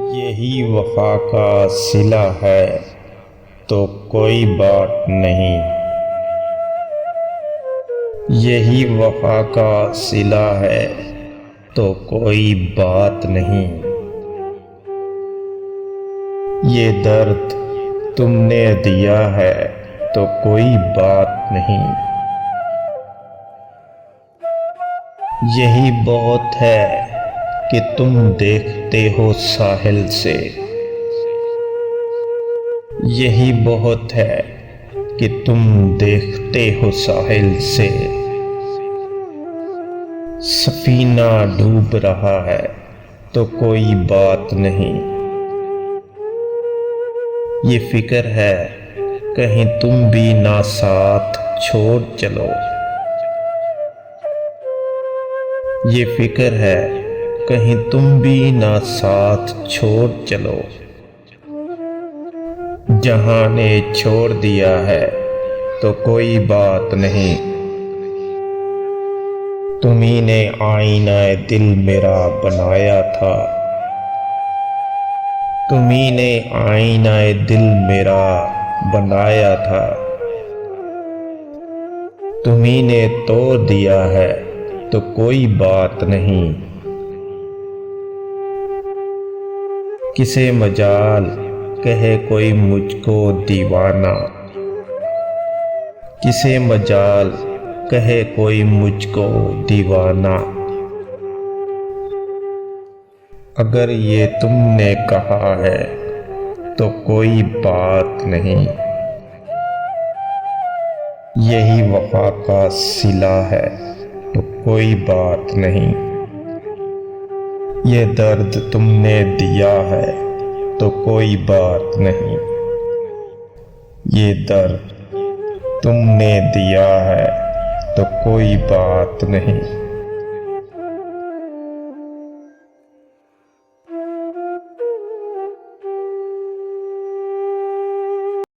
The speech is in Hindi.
यही वफा का सिला है तो कोई बात नहीं। यही वफा का सिला है तो कोई बात नहीं। ये दर्द तुमने दिया है तो कोई बात नहीं। यही बहुत है कि तुम देखते हो साहिल से। यही बहुत है कि तुम देखते हो साहिल से। सफीना डूब रहा है तो कोई बात नहीं। ये फिक्र है कहीं तुम भी ना साथ छोड़ चलो। ये फिक्र है कहीं तुम भी ना साथ छोड़ चलो। जहां ने छोड़ दिया है तो कोई बात नहीं। तुम्ही ने आईना दिल मेरा बनाया था। तुम्ही ने आईना दिल मेरा बनाया था। तुम्ही ने तोड़ दिया है तो कोई बात नहीं। किसे मजाल कहे कोई मुझको दीवाना। किसे मजाल कहे कोई मुझको दीवाना। अगर ये तुमने कहा है तो कोई बात नहीं। यही वफा का सिला है तो कोई बात नहीं। ये दर्द तुमने दिया है तो कोई बात नहीं। ये दर्द तुमने दिया है तो कोई बात नहीं।